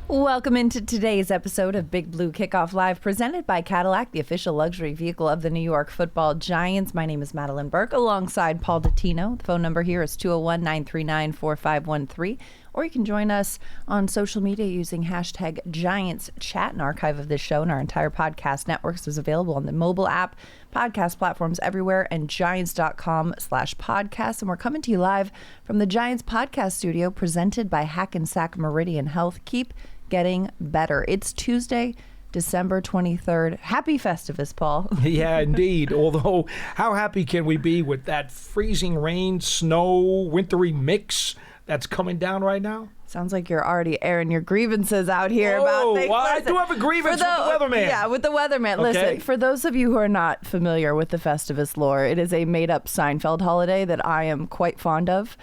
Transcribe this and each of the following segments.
Welcome into today's episode of Big Blue Kickoff Live, presented by Cadillac, the official luxury vehicle of the New York Football Giants. My name is Madelyn Burke, alongside Paul Dottino. The phone number here is 201-939-4513, or you can join us on social media using hashtag GiantsChat. An archive of this show and our entire podcast networks is available on the mobile app, podcast platforms everywhere, and giants.com/podcast. And we're coming to you live from the Giants podcast studio, presented by Hackensack Meridian Health. Keep getting better. It's Tuesday, December 23rd. Happy Festivus, Paul. Yeah, indeed. Although, how happy can we be with that freezing rain, snow, wintry mix that's coming down right now? Sounds like you're already airing your grievances out here about things. Well, I do have a grievance with the weatherman. Yeah, with the weatherman. Okay. Listen, for those of you who are not familiar with the Festivus lore, it is a made-up Seinfeld holiday that I am quite fond of.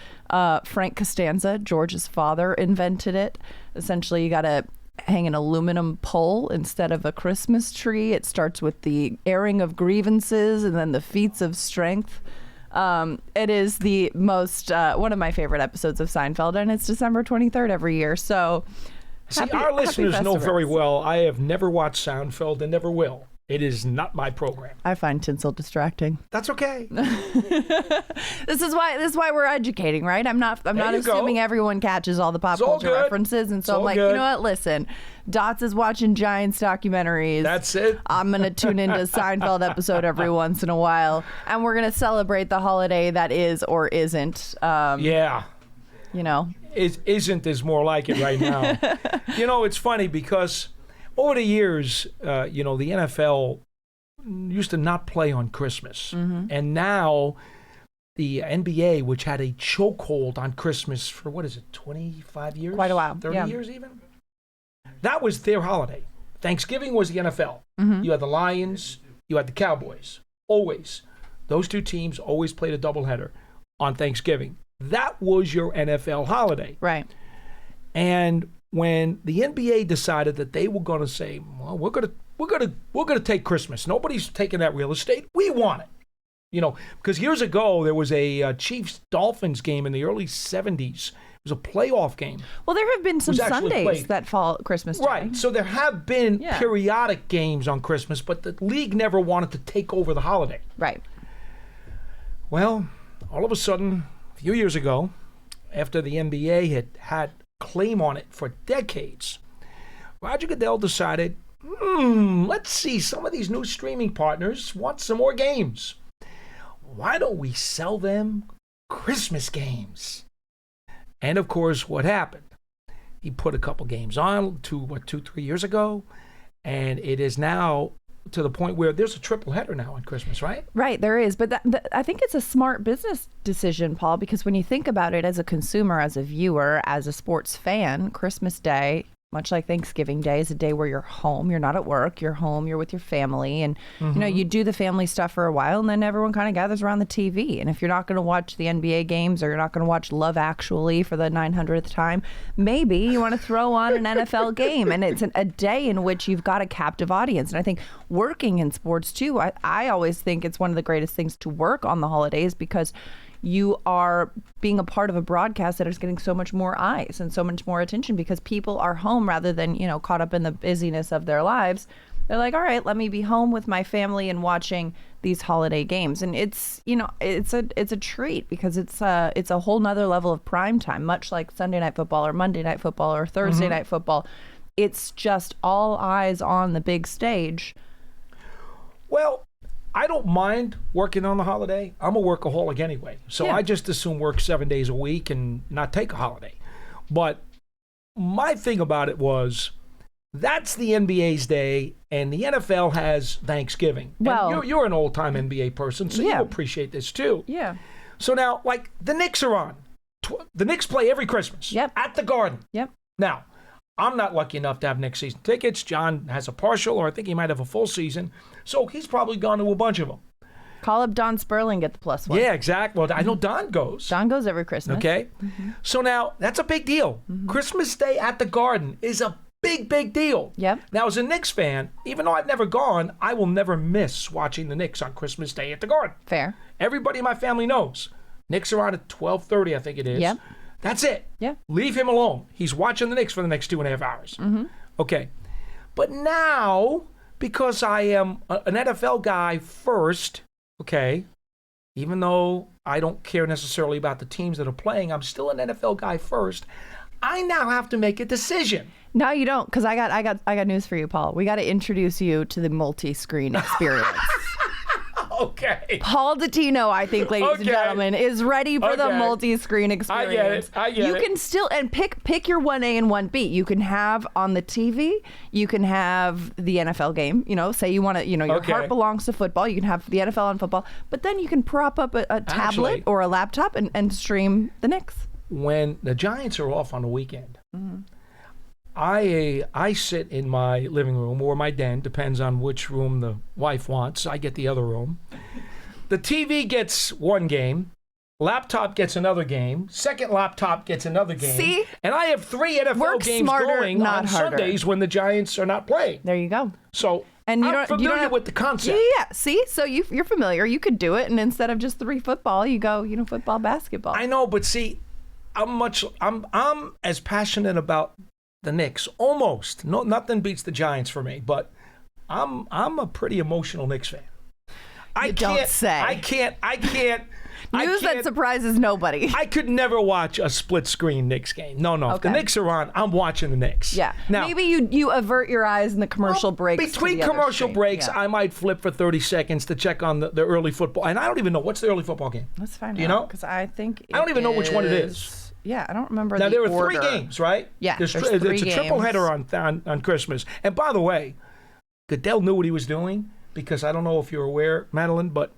Frank Costanza, George's father, invented it. Essentially, you got to hang an aluminum pole instead of a Christmas tree. It starts with the airing of grievances and then the feats of strength. It is the most one of my favorite episodes of Seinfeld, and it's December 23rd every year. So, our listeners know very well I have never watched Seinfeld and never will. It is not my program. I find tinsel distracting. That's okay. This is why we're educating, right? I'm not assuming everyone catches all the pop culture references, and so I'm like, you know what? Listen, Dots is watching Giants documentaries. That's it. I'm gonna tune into a Seinfeld episode every once in a while, and we're gonna celebrate the holiday that is or isn't. Yeah. You know, isn't is more like it right now. You know, it's funny because over the years, the NFL used to not play on Christmas. Mm-hmm. And now the NBA, which had a chokehold on Christmas for, 25 years? Quite a while. 30 years even? That was their holiday. Thanksgiving was the NFL. Mm-hmm. You had the Lions, you had the Cowboys. Always. Those two teams always played a doubleheader on Thanksgiving. That was your NFL holiday. Right. And when the NBA decided that they were going to say, well, we're going to take Christmas. Nobody's taking that real estate. We want it. You know, because years ago there was a Chiefs-Dolphins game in the early 70s. It was a playoff game. Well, there have been some Sundays that fall Christmas Day. Right. So there have been periodic games on Christmas, but the league never wanted to take over the holiday. Right. Well, all of a sudden, a few years ago, after the NBA had claim on it for decades, Roger Goodell decided, let's see, some of these new streaming partners want some more games. Why don't we sell them Christmas games? And of course, what happened? He put a couple games on 2-3 years ago, and it is now to the point where there's a triple header now on Christmas, right? Right, there is. But I think it's a smart business decision, Paul, because when you think about it as a consumer, as a viewer, as a sports fan, Christmas Day, much like Thanksgiving Day, is a day where you're home. You're not at work. You're home. You're with your family. And, you do the family stuff for a while, and then everyone kind of gathers around the TV. And if you're not going to watch the NBA games, or you're not going to watch Love Actually for the 900th time, maybe you want to throw on an NFL game. And it's a day in which you've got a captive audience. And I think working in sports, too, I always think it's one of the greatest things to work on the holidays, because you are being a part of a broadcast that is getting so much more eyes and so much more attention, because people are home rather than, caught up in the busyness of their lives. They're like, all right, let me be home with my family and watching these holiday games. And it's a treat, because it's a whole nother level of prime time, much like Sunday Night Football or Monday Night Football or Thursday Night Football. It's just all eyes on the big stage. Well, I don't mind working on the holiday. I'm a workaholic anyway. So I just assume work 7 days a week and not take a holiday. But my thing about it was, that's the NBA's day, and the NFL has Thanksgiving. Well, and you're an old-time NBA person, so you appreciate this too. Yeah. So now, like, the Knicks are on. The Knicks play every Christmas at the Garden. Yep. Now, I'm not lucky enough to have next season tickets. John has a partial, or I think he might have a full season. So he's probably gone to a bunch of them. Call up Don Sperling, get the +1. Yeah, exactly. Well, I know Don goes. Don goes every Christmas. Okay. Mm-hmm. So now, that's a big deal. Mm-hmm. Christmas Day at the Garden is a big deal. Yep. Now, as a Knicks fan, even though I've never gone, I will never miss watching the Knicks on Christmas Day at the Garden. Fair. Everybody in my family knows. Knicks are on at 12:30, I think it is. Yep. That's it. Yeah. Leave him alone. He's watching the Knicks for the next 2.5 hours. Okay. But now, because I am an NFL guy first, okay, even though I don't care necessarily about the teams that are playing, I'm still an NFL guy first. I now have to make a decision. No, you don't, because I got news for you, Paul. We got to introduce you to the multi-screen experience. Okay. Paul Dottino, I think, ladies and gentlemen, is ready for the multi-screen experience. I get it. You can still, and pick your 1A and 1B. You can have on the TV, you can have the NFL game. Say you want to, your heart belongs to football. You can have the NFL on football. But then you can prop up a tablet or a laptop and stream the Knicks. When the Giants are off on the weekend, I sit in my living room or my den, depends on which room the wife wants. I get the other room. The TV gets one game. Laptop gets another game. Second laptop gets another game. See? And I have 3 NFL Work games smarter, going not on harder. Sundays when the Giants are not playing. There you go. So And I'm familiar with the concept. Yeah. See, so you're familiar. You could do it, and instead of just 3 football, you go, football, basketball. I know, but see, I'm as passionate about the Knicks, almost. No, nothing beats the Giants for me, but I'm a pretty emotional Knicks fan. I can't. News that surprises nobody. I could never watch a split screen Knicks game. No. If the Knicks are on, I'm watching the Knicks. Yeah. Now, maybe you avert your eyes in the commercial breaks. Between commercial breaks, I might flip for 30 seconds to check on the early football. And I don't even know what's the early football game. Let's find out. Do you know? Because I think I don't even know which one it is. Yeah, I don't remember. Now, the there are order. 3 games, right? Yeah, it's there's 3 It's a triple header on Christmas. And by the way, Goodell knew what he was doing because I don't know if you're aware, Madelyn, but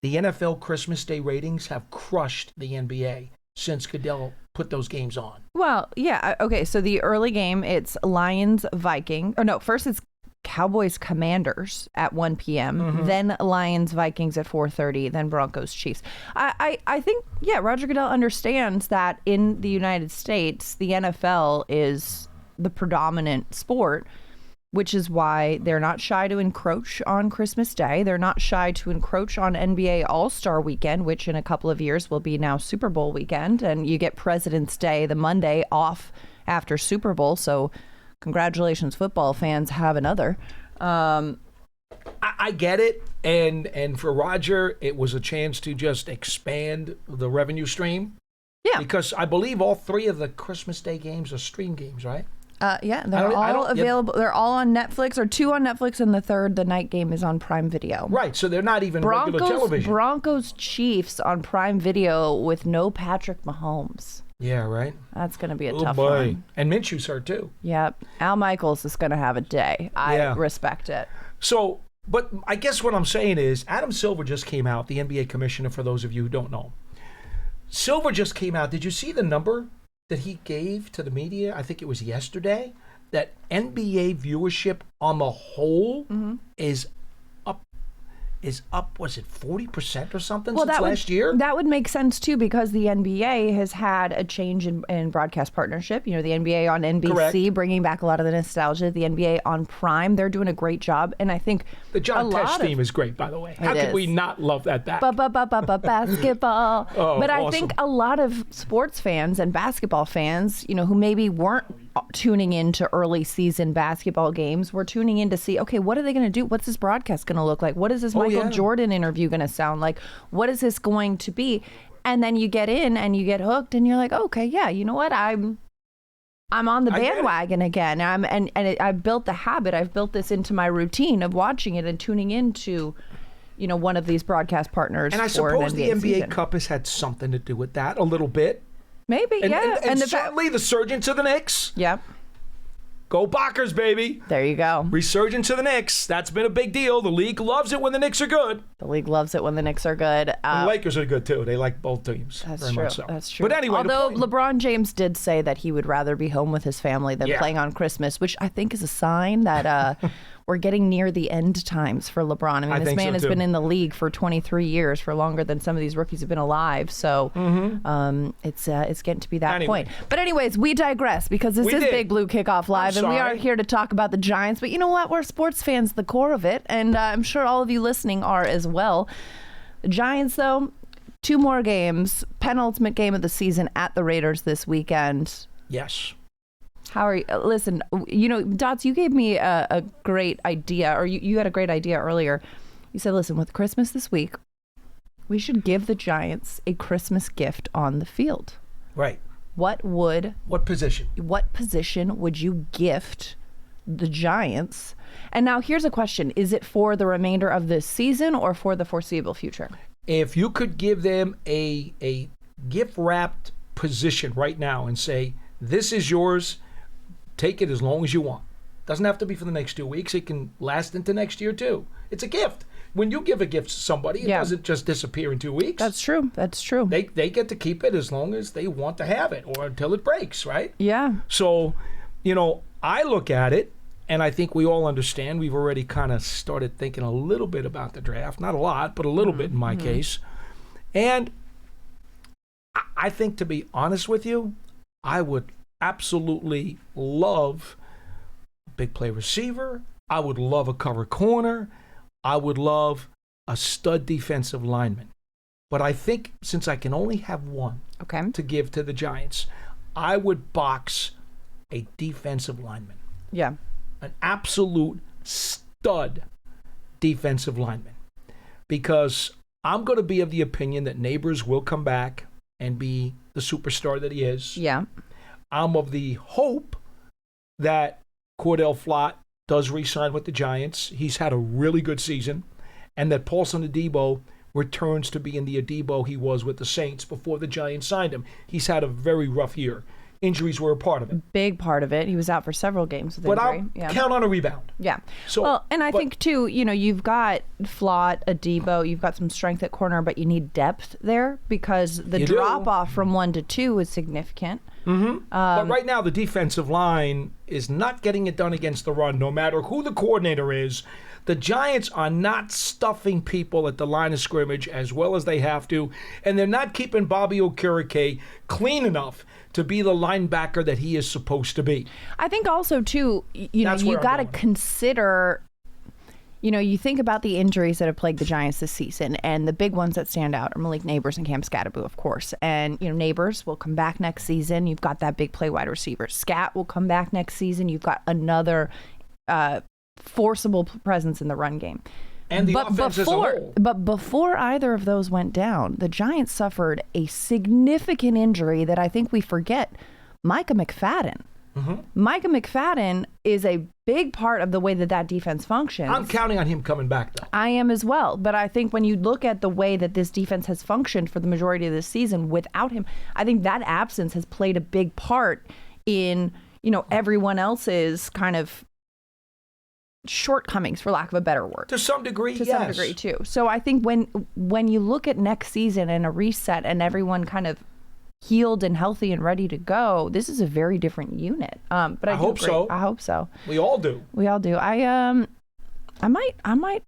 the NFL Christmas Day ratings have crushed the NBA since Goodell put those games on. Well, yeah. Okay, so the early game, it's Lions-Viking. Or no, first it's Cowboys-Commanders at 1 p.m., then Lions-Vikings at 4:30, then Broncos-Chiefs. I think, Roger Goodell understands that in the United States, the NFL is the predominant sport, which is why they're not shy to encroach on Christmas Day. They're not shy to encroach on NBA All-Star Weekend, which in a couple of years will be now Super Bowl weekend, and you get President's Day, the Monday, off after Super Bowl, so congratulations, football fans, have another. I get it, and for Roger, it was a chance to just expand the revenue stream. Yeah. Because I believe all 3 of the Christmas Day games are stream games, right? They're all available. They're all on Netflix, or 2 on Netflix, and the third, the night game, is on Prime Video. Right, so they're not even regular television. Broncos Chiefs on Prime Video with no Patrick Mahomes. Yeah, right. That's going to be a tough boy. one. And Minshew's hurt too. Yep. Al Michaels is going to have a day. I respect it. So, but I guess what I'm saying is Adam Silver just came out, the NBA commissioner, for those of you who don't know. Silver just came out. Did you see the number that he gave to the media? I think it was yesterday. That NBA viewership on the whole is up, was it 40% or something since last year? That would make sense, too, because the NBA has had a change in broadcast partnership. The NBA on NBC, bringing back a lot of the nostalgia. The NBA on Prime, they're doing a great job. And I think the John Tesh theme is great, by the way. How could we not love that back? Basketball. But I think a lot of sports fans and basketball fans, who maybe weren't tuning into early season basketball games, were tuning in to see, okay, what are they going to do? What's this broadcast going to look like? What is this Michael Jordan interview going to sound like? What is this going to be? And then you get in and you get hooked and you're like, okay, yeah, you know what? I'm on the bandwagon again. I've built the habit. I've built this into my routine of watching it and tuning into, one of these broadcast partners. And I suppose the NBA Cup has had something to do with that a little bit. Maybe, and certainly the surgence of the Knicks. Yep. Go Bockers, baby. There you go. Resurgence of the Knicks. That's been a big deal. The league loves it when the Knicks are good. The league loves it when the Knicks are good. The Lakers are good, too. They like both teams. That's true. So. That's true. But anyway, although LeBron James did say that he would rather be home with his family than playing on Christmas, which I think is a sign that we're getting near the end times for LeBron. I mean, this man has been in the league for 23 years, for longer than some of these rookies have been alive. So it's getting to be that point. But anyways, we digress because this is Big Blue Kickoff Live, and we are here to talk about the Giants. But you know what? We're sports fans, the core of it, and I'm sure all of you listening are as well. The Giants, though, 2 more games, penultimate game of the season at the Raiders this weekend. Yes. How are you? Listen, Dots, you gave me a great idea, or you had a great idea earlier. You said, listen, with Christmas this week, we should give the Giants a Christmas gift on the field. Right. What position would you gift the Giants? And now here's a question. Is it for the remainder of this season or for the foreseeable future? If you could give them a gift-wrapped position right now and say, this is yours, take it as long as you want. Doesn't have to be for the next 2 weeks. It can last into next year, too. It's a gift. When you give a gift to somebody, it doesn't just disappear in 2 weeks. That's true. They get to keep it as long as they want to have it or until it breaks, right? Yeah. So, I look at it, and I think we all understand. We've already kind of started thinking a little bit about the draft. Not a lot, but a little bit in my case. And I think, to be honest with you, I would absolutely love a big play receiver. I would love a cover corner. I would love a stud defensive lineman. But I think since I can only have one to give to the Giants, I would box a defensive lineman. Yeah. An absolute stud defensive lineman. Because I'm going to be of the opinion that Neighbors will come back and be the superstar that he is. Yeah. I'm of the hope that Cordell Flott does re-sign with the Giants. He's had a really good season. And that Paulson Adebo returns to being the Adebo he was with the Saints before the Giants signed him. He's had a very rough year. Injuries were a part of it. Big part of it. He was out for several games with injury. But I'll count on a rebound. Yeah. And I think, too, you've got Flott, Adebo, you've got some strength at corner, but you need depth there because the drop-off from 1 to 2 is significant. Mm-hmm. But right now, the defensive line is not getting it done against the run, no matter who the coordinator is. The Giants are not stuffing people at the line of scrimmage as well as they have to, and they're not keeping Bobby Okereke clean enough to be the linebacker that he is supposed to be. I think also, too, you got to consider, you think about the injuries that have plagued the Giants this season, and the big ones that stand out are Malik Neighbors and Cam Scatterbo, of course. And, Neighbors will come back next season. You've got that big play wide receiver. Scat will come back next season. You've got another forcible presence in the run game. And the offense as a whole. But before either of those went down, the Giants suffered a significant injury that I think we forget. Micah McFadden. Mm-hmm. Micah McFadden is a big part of the way that defense functions. I'm counting on him coming back, though. I am as well. But I think when you look at the way that this defense has functioned for the majority of this season without him, I think that absence has played a big part in, everyone else's kind of shortcomings, for lack of a better word. To some degree, yes. To some degree, too. So I think when you look at next season and a reset and everyone kind of healed and healthy and ready to go, this is a very different unit. But I hope so. I hope so. We all do. I might,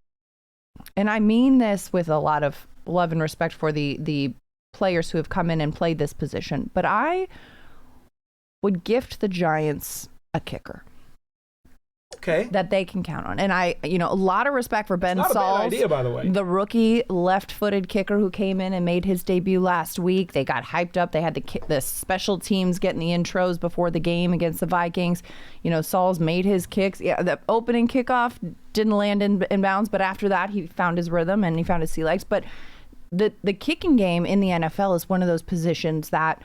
and I mean this with a lot of love and respect for the players who have come in and played this position, but I would gift the Giants a kicker. Okay. That they can count on. And a lot of respect for Ben Sauls. Not a bad idea, by the way. The rookie left-footed kicker who came in and made his debut last week. They got hyped up. They had the special teams getting the intros before the game against the Vikings. Sauls made his kicks. Yeah, the opening kickoff didn't land in bounds, but after that he found his rhythm and he found his sea legs. But the kicking game in the NFL is one of those positions that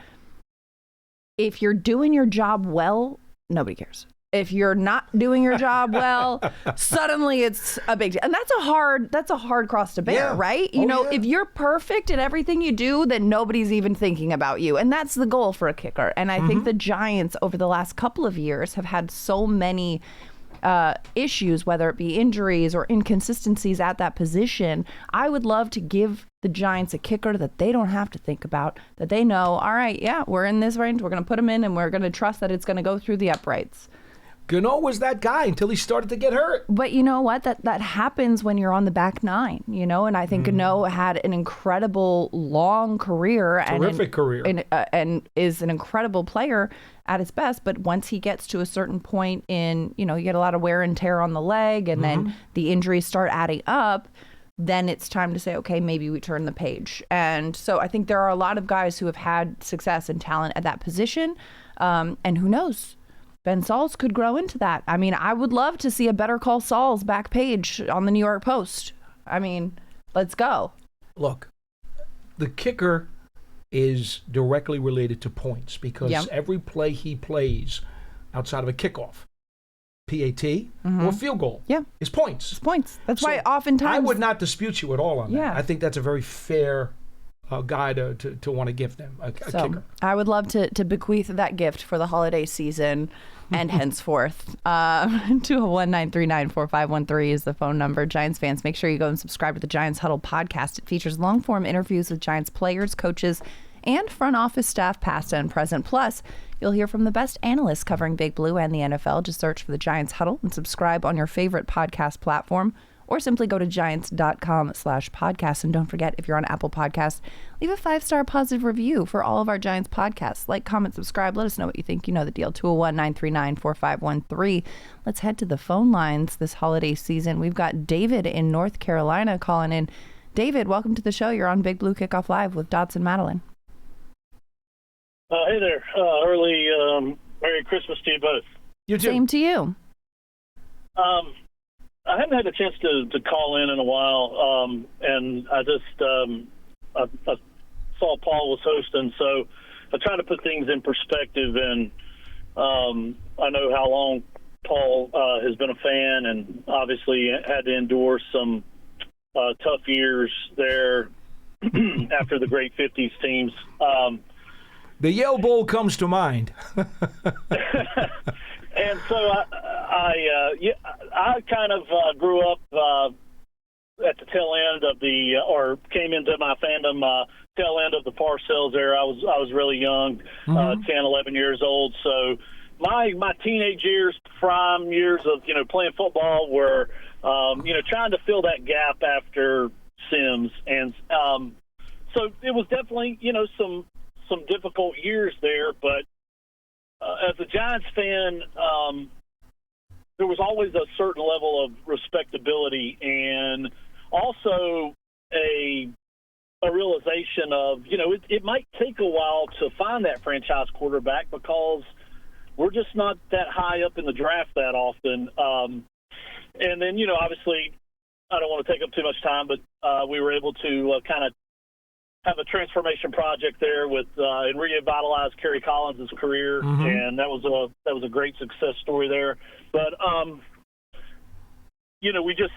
if you're doing your job well, nobody cares. If you're not doing your job well, suddenly it's a big deal. And that's a hard cross to bear, right? If you're perfect at everything you do, then nobody's even thinking about you. And that's the goal for a kicker. And I think the Giants over the last couple of years have had so many issues, whether it be injuries or inconsistencies at that position. I would love to give the Giants a kicker that they don't have to think about, that they know, all right, we're in this range, we're going to put him in, and we're going to trust that it's going to go through the uprights. Gano was that guy until he started to get hurt. But you know what? That happens when you're on the back nine, and I think Gano had an incredible long career. Terrific career. And is an incredible player at his best. But once he gets to a certain point you get a lot of wear and tear on the leg, and then the injuries start adding up. then it's time to say, okay, maybe we turn the page. And so I think there are a lot of guys who have had success and talent at that position. And who knows? Ben Sauls could grow into that. I mean, I would love to see a Better Call Saul's back page on the New York Post. I mean, let's go. Look, the kicker is directly related to points because every play he plays outside of a kickoff, PAT, or field goal, is points. It's points. That's why oftentimes... I would not dispute you at all on that. I think that's a very fair guy to want to give them, a kicker. I would love to bequeath that gift for the holiday season and henceforth. 201-939-4513 is the phone number. Giants fans, make sure you go and subscribe to the Giants Huddle podcast. It features long-form interviews with Giants players, coaches, and front office staff, past and present. Plus, you'll hear from the best analysts covering Big Blue and the NFL. Just search for the Giants Huddle and subscribe on your favorite podcast platform, or simply go to giants.com/podcast. And don't forget, if you're on Apple Podcasts, leave a 5-star positive review for all of our Giants podcasts. Like, comment, subscribe. Let us know what you think. You know the deal. 201-939-4513. Let's head to the phone lines this holiday season. We've got David in North Carolina calling in. David, welcome to the show. You're on Big Blue Kickoff Live with Dots and Madelyn. Hey there. Early Merry Christmas to you both. You too. Same to you. I haven't had a chance to call in a while, and I just I saw Paul was hosting, so I try to put things in perspective. And I know how long Paul has been a fan, and obviously had to endure some tough years there after the great 50s teams. The Yale Bowl comes to mind. And so I kind of grew up at the tail end of or came into my fandom tail end of the Parcells era. I was really young, 10, 11 years old. So my teenage years, prime years of playing football were trying to fill that gap after Sims, and so it was definitely some difficult years there, but as a Giants fan, there was always a certain level of respectability, and also a realization of it might take a while to find that franchise quarterback because we're just not that high up in the draft that often. And then obviously, I don't want to take up too much time, but we were able to kind of have a transformation project there with and revitalize Kerry Collins' career, and that was a great success story there. But we just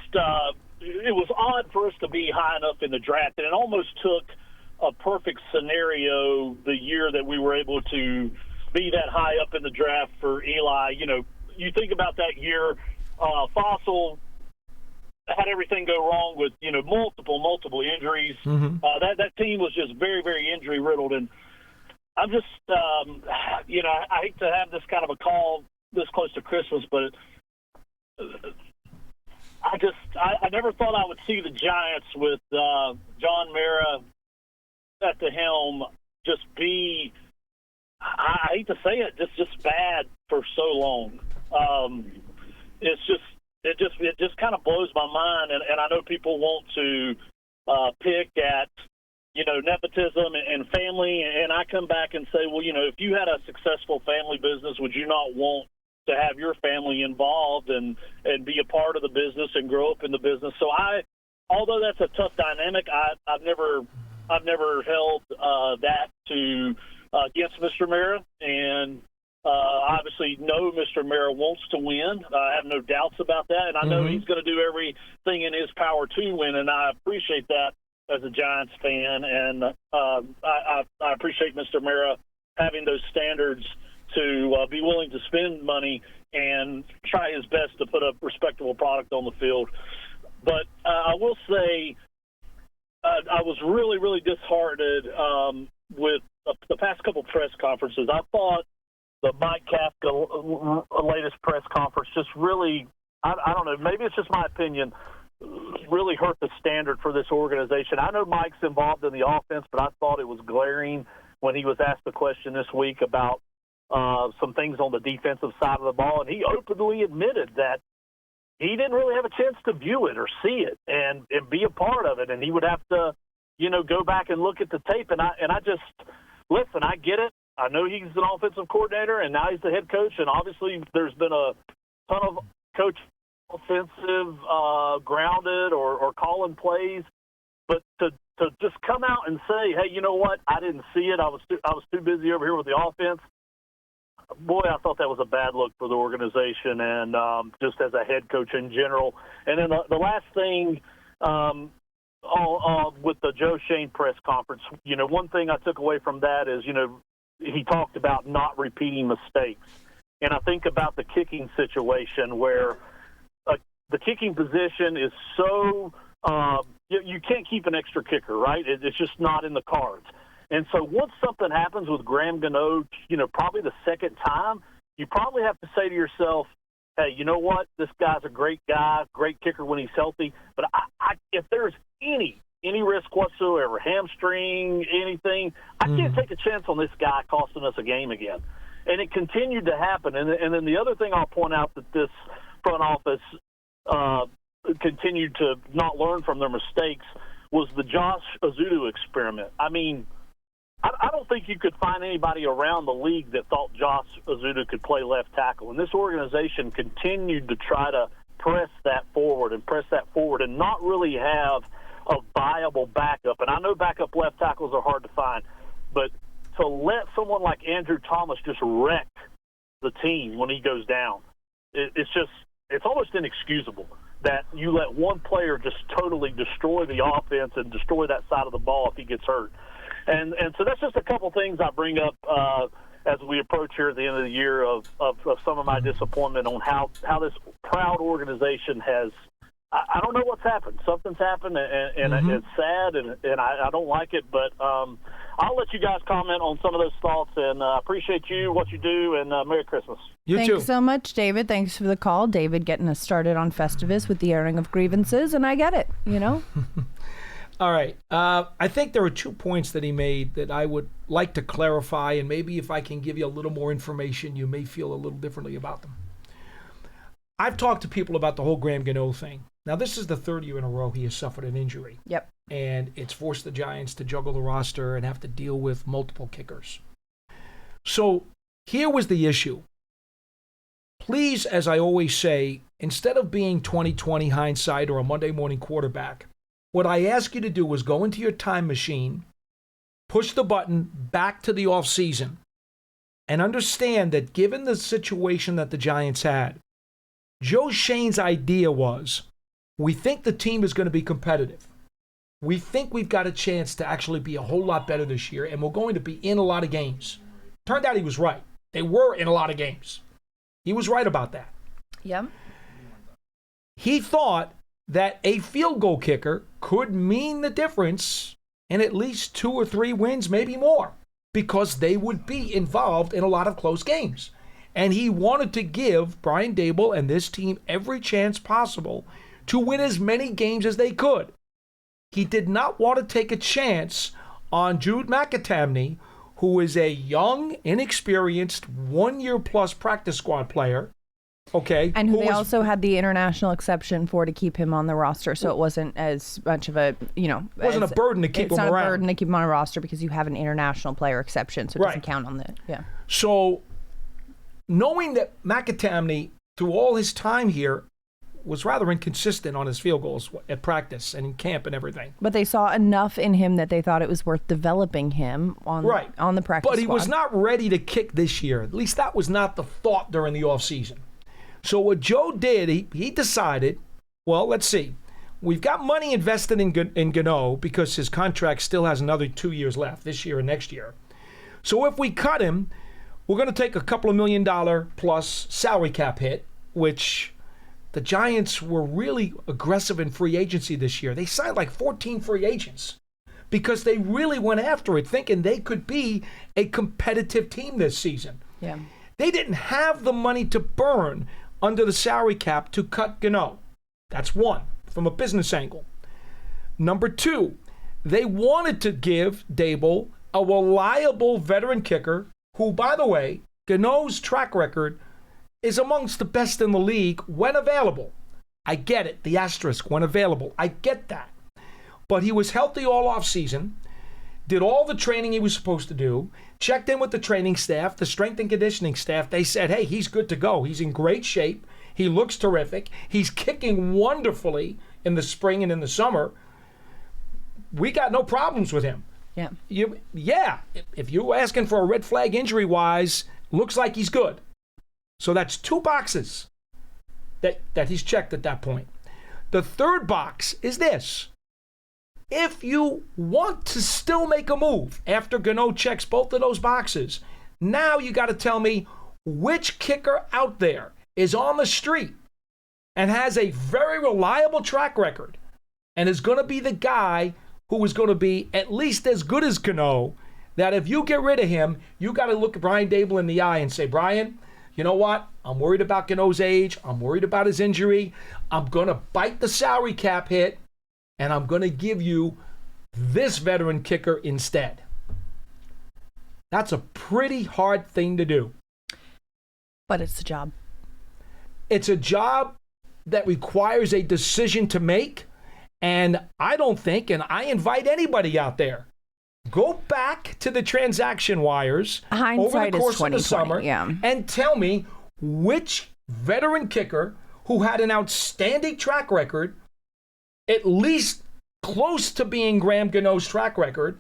it was odd for us to be high enough in the draft, and it almost took a perfect scenario the year that we were able to be that high up in the draft for Eli. You think about that year, Fossil had everything go wrong with multiple injuries. That team was just very, very injury riddled, and I'm just I hate to have this kind of a call this close to Christmas, but I never thought I would see the Giants with John Mara at the helm just be, I hate to say it, just bad for so long. It just kind of blows my mind, and I know people want to pick at nepotism and family, and I come back and say, well, if you had a successful family business, would you not want to have your family involved and be a part of the business and grow up in the business? So although that's a tough dynamic, I've never held that to against Mr. Mara, and obviously know Mr. Mara wants to win. I have no doubts about that, and I know he's going to do everything in his power to win, and I appreciate that as a Giants fan, and I appreciate Mr. Mara having those standards to be willing to spend money and try his best to put a respectable product on the field. But I will say I was really, really disheartened with the past couple press conferences. I thought the Mike Kafka latest press conference just really, I don't know, maybe it's just my opinion, really hurt the standard for this organization. I know Mike's involved in the offense, but I thought it was glaring when he was asked the question this week about some things on the defensive side of the ball, and he openly admitted that he didn't really have a chance to view it or see it and be a part of it. And he would have to, go back and look at the tape. And I just, listen, I get it. I know he's an offensive coordinator, and now he's the head coach. And obviously there's been a ton of coach offensive, grounded or calling plays. But to just come out and say, hey, you know what? I didn't see it. I was too busy over here with the offense. Boy, I thought that was a bad look for the organization and just as a head coach in general. And then the last thing with the Joe Shane press conference, one thing I took away from that is, he talked about not repeating mistakes. And I think about the kicking situation where the kicking position is so you can't keep an extra kicker, right? It's just not in the cards. And so once something happens with Graham Gano, probably the second time, you probably have to say to yourself, hey, you know what? This guy's a great guy, great kicker when he's healthy. But if there's any risk whatsoever, hamstring, anything, I can't take a chance on this guy costing us a game again. And it continued to happen. And then the other thing I'll point out that this front office continued to not learn from their mistakes was the Josh Azudu experiment. I mean, I don't think you could find anybody around the league that thought Josh Azudu could play left tackle. And this organization continued to try to press that forward and not really have a viable backup. And I know backup left tackles are hard to find, but to let someone like Andrew Thomas just wreck the team when he goes down, it's almost inexcusable that you let one player just totally destroy the offense and destroy that side of the ball if he gets hurt. And so that's just a couple things I bring up as we approach here at the end of the year of some of my disappointment on how this proud organization has – I don't know what's happened. Something's happened, and it's sad, and I don't like it. But I'll let you guys comment on some of those thoughts, and appreciate you, what you do, and Merry Christmas. Thanks so much, David. Thanks for the call. David getting us started on Festivus with the airing of grievances, and I get it, All right. I think there are 2 points that he made that I would like to clarify, and maybe if I can give you a little more information, you may feel a little differently about them. I've talked to people about the whole Graham Gano thing. Now, this is the 3rd year in a row he has suffered an injury. Yep. And it's forced the Giants to juggle the roster and have to deal with multiple kickers. So here was the issue. Please, as I always say, instead of being 20/20 hindsight or a Monday morning quarterback, what I ask you to do is go into your time machine, push the button back to the offseason, and understand that given the situation that the Giants had, Joe Shane's idea was, we think the team is going to be competitive. We think we've got a chance to actually be a whole lot better this year, and we're going to be in a lot of games. Turned out he was right. They were in a lot of games. He was right about that. Yep. He thought that a field goal kicker could mean the difference in at least 2 or 3 wins, maybe more, because they would be involved in a lot of close games. And he wanted to give Brian Daboll and this team every chance possible to win as many games as they could. He did not want to take a chance on Jude McAtamney, who is a young, inexperienced, 1-year-plus practice squad player. Okay. And who they also had the international exception for to keep him on the roster, so it wasn't as much of a, it wasn't a burden to keep him around. It's not a burden to keep him on a roster because you have an international player exception, so it doesn't count on the, So, knowing that McAtamney, through all his time here, was rather inconsistent on his field goals at practice and in camp and everything. But they saw enough in him that they thought it was worth developing him on the practice But he squad. was not ready to kick this year. At least that was not the thought during the offseason. So what Joe did, he decided, well, let's see. We've got money invested in Gano because his contract still has another 2 years left, this year and next year. So if we cut him, we're going to take a couple of $1 million plus salary cap hit, which the Giants were really aggressive in free agency this year. They signed like 14 free agents because they really went after it, thinking they could be a competitive team this season. Yeah. They didn't have the money to burn under the salary cap to cut Gano. That's one, from a business angle. Number 2, they wanted to give Daboll a reliable veteran kicker who, by the way, Gano's track record is amongst the best in the league when available. I get it. The asterisk, when available. I get that. But he was healthy all offseason, did all the training he was supposed to do, checked in with the training staff, the strength and conditioning staff. They said, hey, he's good to go. He's in great shape. He looks terrific. He's kicking wonderfully in the spring and in the summer. We got no problems with him. Yeah. If you're asking for a red flag injury-wise, looks like he's good. So that's 2 boxes that he's checked at that point. The third box is this. If you want to still make a move after Gano checks both of those boxes, now you got to tell me which kicker out there is on the street and has a very reliable track record and is going to be the guy who is going to be at least as good as Gano, that if you get rid of him, you got to look at Brian Dable in the eye and say, Brian, you know what? I'm worried about Gano's age. I'm worried about his injury. I'm going to bite the salary cap hit, and I'm going to give you this veteran kicker instead. That's a pretty hard thing to do. But it's a job. It's a job that requires a decision to make, and I don't think, and I invite anybody out there, go back to the transaction wires over the course of the summer and tell me which veteran kicker who had an outstanding track record, at least close to being Graham Gano's track record,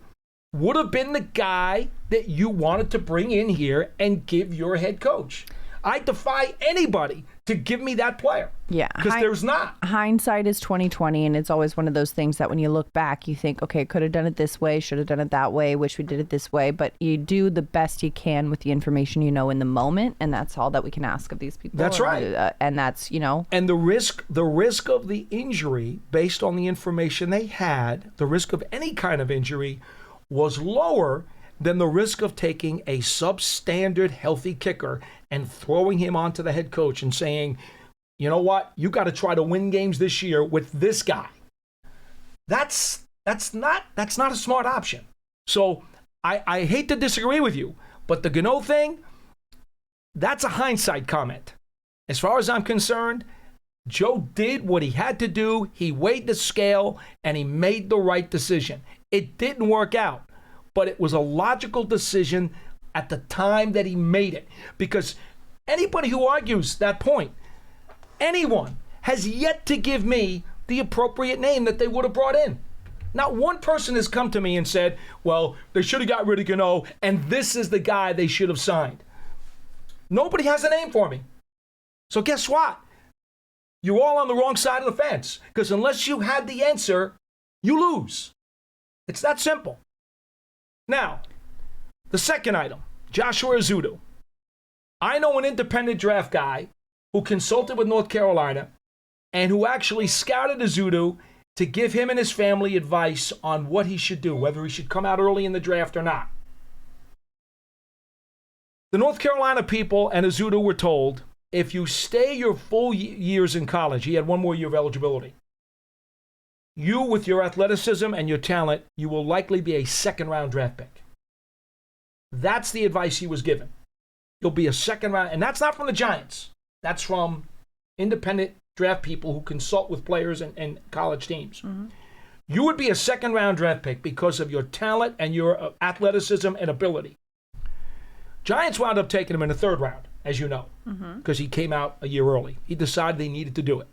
would have been the guy that you wanted to bring in here and give your head coach. I defy anybody to give me that player. Yeah. Because there's not. Hindsight is 20/20, and it's always one of those things that when you look back, you think, okay, could have done it this way, should have done it that way, wish we did it this way. But you do the best you can with the information you know in the moment, and that's all that we can ask of these people. That's right. And that's, And the risk of the injury, based on the information they had, the risk of any kind of injury was lower than the risk of taking a substandard healthy kicker and throwing him onto the head coach and saying, you know what, you got to try to win games this year with this guy. That's not a smart option. So I hate to disagree with you, but the Gano thing, that's a hindsight comment. As far as I'm concerned, Joe did what he had to do. He weighed the scale and he made the right decision. It didn't work out, but it was a logical decision at the time that he made it. Because anybody who argues that point, anyone, has yet to give me the appropriate name that they would have brought in. Not one person has come to me and said, well, they should have got rid of Gano, and this is the guy they should have signed. Nobody has a name for me. So guess what? You're all on the wrong side of the fence. Because unless you had the answer, you lose. It's that simple. Now, the second item, Joshua Ezeudu. I know an independent draft guy who consulted with North Carolina and who actually scouted Ezeudu to give him and his family advice on what he should do, whether he should come out early in the draft or not. The North Carolina people and Ezeudu were told, if you stay your full years in college, he had one more year of eligibility, you, with your athleticism and your talent, you will likely be a second-round draft pick. That's the advice he was given. You'll be a second-round, and that's not from the Giants. That's from independent draft people who consult with players and college teams. Mm-hmm. You would be a second-round draft pick because of your talent and your athleticism and ability. Giants wound up taking him in the third round, as you know, because he came out a year early. He decided he needed to do it.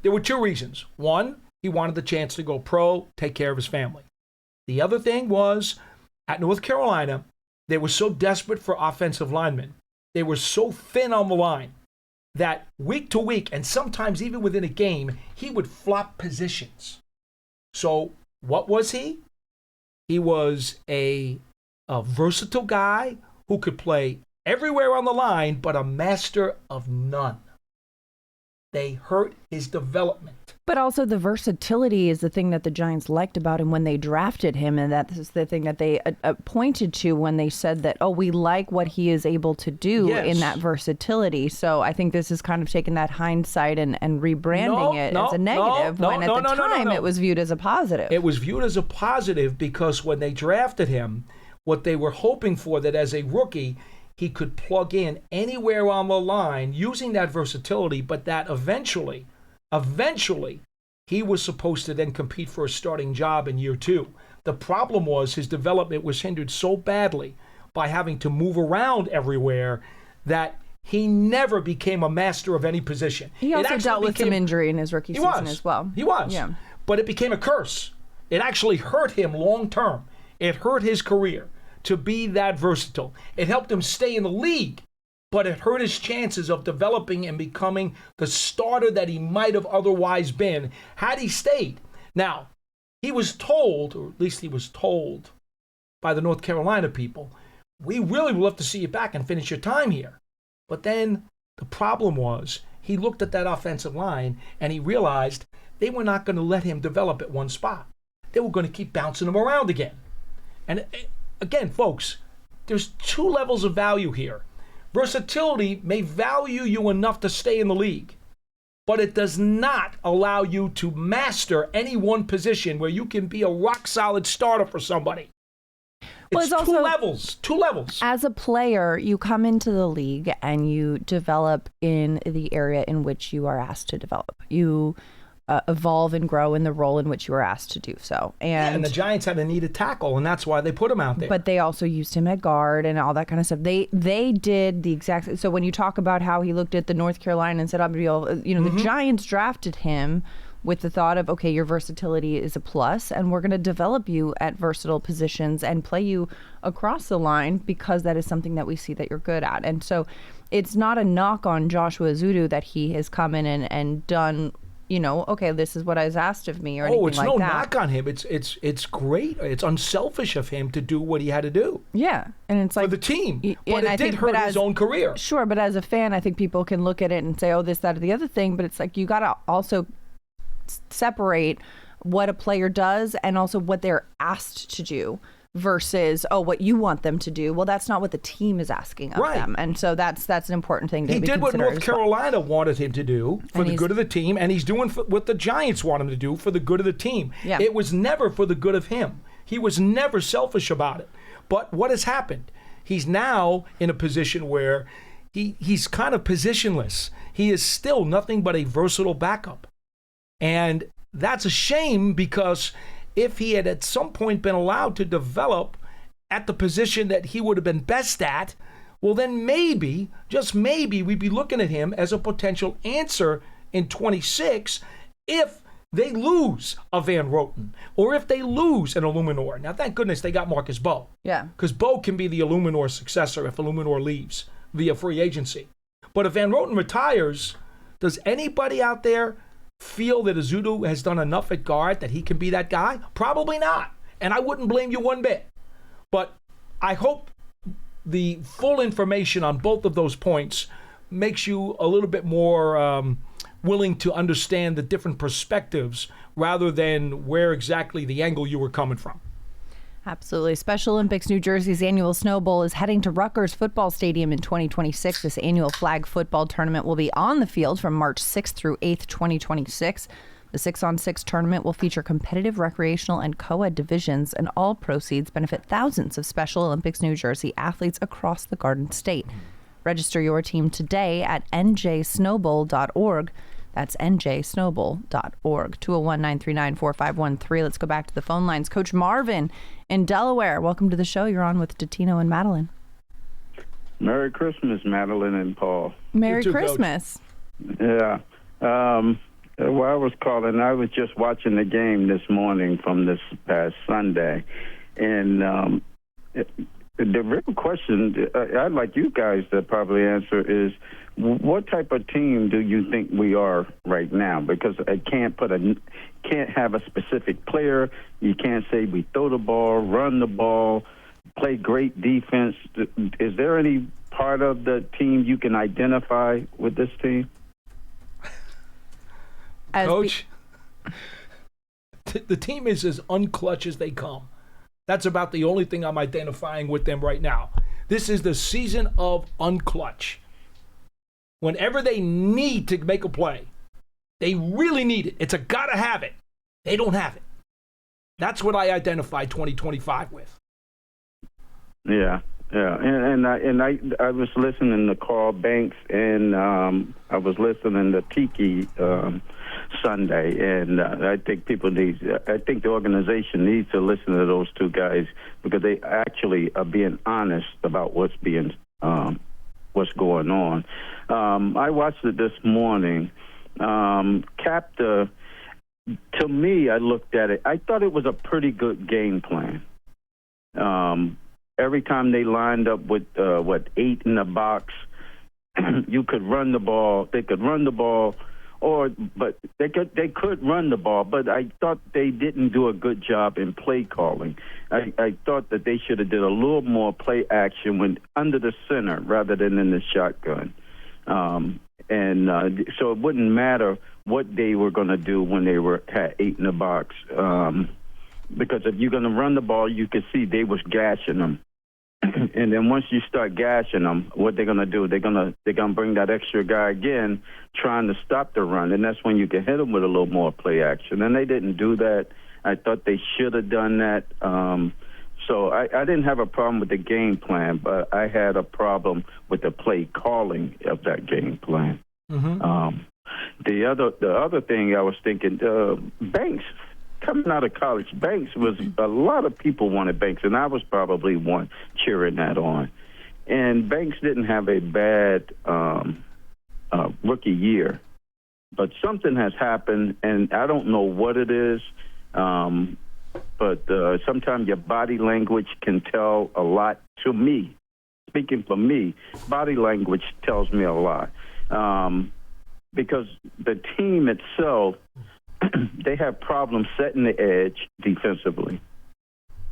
There were two reasons. One, he wanted the chance to go pro, take care of his family. The other thing was, at North Carolina, they were so desperate for offensive linemen. They were so thin on the line that week to week, and sometimes even within a game, he would flop positions. So what was he? He was a versatile guy who could play everywhere on the line, but a master of none. They hurt his development. But also the versatility is the thing that the Giants liked about him when they drafted him, and that is the thing that they pointed to when they said that, oh, we like what he is able to do in that versatility. So I think this is kind of taking that hindsight and rebranding it as a negative when at the time it was viewed as a positive. It was viewed as a positive because when they drafted him, what they were hoping for, that as a rookie, he could plug in anywhere on the line using that versatility, but that eventually, he was supposed to then compete for a starting job in year 2. The problem was his development was hindered so badly by having to move around everywhere that he never became a master of any position. He also dealt with some injury in his rookie season as well. He was. Yeah. But it became a curse. It actually hurt him long term. It hurt his career to be that versatile. It helped him stay in the league, but it hurt his chances of developing and becoming the starter that he might have otherwise been had he stayed. Now, he was told, or at least he was told by the North Carolina people, we really would love to see you back and finish your time here. But then the problem was he looked at that offensive line and he realized they were not going to let him develop at one spot. They were going to keep bouncing him around again. And again, folks, there's 2 levels of value here. Versatility may value you enough to stay in the league, but it does not allow you to master any one position where you can be a rock-solid starter for somebody. It's also 2 levels. As a player, you come into the league and you develop in the area in which you are asked to develop. You evolve and grow in the role in which you were asked to do so. And the Giants had a needed tackle, and that's why they put him out there. But they also used him at guard and all that kind of stuff. They did the exact. So when you talk about how he looked at the North Carolina and said, the Giants drafted him with the thought of, okay, your versatility is a plus, and we're going to develop you at versatile positions and play you across the line because that is something that we see that you're good at. And so it's not a knock on Joshua Ezeudu that he has come in and done, okay, this is what I was asked of me or anything like that. Oh, it's no knock on him. It's great. It's unselfish of him to do what he had to do. Yeah, and it's like for the team, but it did hurt his own career. Sure, but as a fan, I think people can look at it and say, oh, this, that, or the other thing. But it's like you got to also separate what a player does and also what they're asked to do versus what you want them to do. Well, that's not what the team is asking of them, and so that's an important thing to He did what North Carolina wanted him to do for the good of the team, and he's doing what the Giants want him to do for the good of the team. Yeah. It was never for the good of him. He was never selfish about it. But what has happened? He's now in a position where he's kind of positionless. He is still nothing but a versatile backup. And that's a shame, because if he had at some point been allowed to develop at the position that he would have been best at, well, then maybe, just maybe, we'd be looking at him as a potential answer in 26 if they lose a Van Roten or if they lose an Illuminor. Now, thank goodness they got Marcus Bowe. Yeah. Because Bowe can be the Illuminor successor if Illuminor leaves via free agency. But if Van Roten retires, does anybody out there feel that Ezeudu has done enough at guard that he can be that guy? Probably not. And I wouldn't blame you one bit. But I hope the full information on both of those points makes you a little bit more willing to understand the different perspectives rather than where exactly the angle you were coming from. Absolutely. Special Olympics New Jersey's annual Snow Bowl is heading to Rutgers Football Stadium in 2026. This annual flag football tournament will be on the field from March 6th through 8th, 2026. The 6-on-6 tournament will feature competitive recreational and co-ed divisions, and all proceeds benefit thousands of Special Olympics New Jersey athletes across the Garden State. Register your team today at njsnowbowl.org. That's njsnowbowl.org. 201-939-4513. Let's go back to the phone lines. Coach Marvin in Delaware, welcome to the show. You're on with Dottino and Madelyn. Merry Christmas, Madelyn and Paul. Merry Christmas. Yeah. Well, I was calling. I was just watching the game this morning from this past Sunday. And the real question I'd like you guys to probably answer is, what type of team do you think we are right now? Because I can't have a specific player. You can't say we throw the ball, run the ball, play great defense. Is there any part of the team you can identify with this team? Coach, the team is as unclutch as they come. That's about the only thing I'm identifying with them right now. This is the season of unclutch. Whenever they need to make a play, they really need it. It's a gotta have it. They don't have it. That's what I identify 2025 with. Yeah. Yeah, I was listening to Carl Banks, and I was listening to Tiki Sunday, and I think I think the organization needs to listen to those two guys because they actually are being honest about what's going on. I watched it this morning. Capta, to me, I looked at it. I thought it was a pretty good game plan. Every time they lined up with 8 in the box, you could run the ball. They could run the ball, but they could run the ball. But I thought they didn't do a good job in play calling. I thought that they should have did a little more play action when under the center rather than in the shotgun. So it wouldn't matter what they were going to do when they had 8 in the box. Because if you're going to run the ball, you can see they was gashing them. And then once you start gashing them, what they're going to do, they're going to bring that extra guy again, trying to stop the run. And that's when you can hit them with a little more play action. And they didn't do that. I thought they should have done that. So I didn't have a problem with the game plan, but I had a problem with the play calling of that game plan. Mm-hmm. The other thing I was thinking, Banks. Coming out of college, Banks was a lot of people wanted Banks, and I was probably one cheering that on. And Banks didn't have a bad rookie year, but something has happened, and I don't know what it is. But sometimes your body language can tell a lot to me. Speaking for me, body language tells me a lot because the team itself. They have problems setting the edge defensively.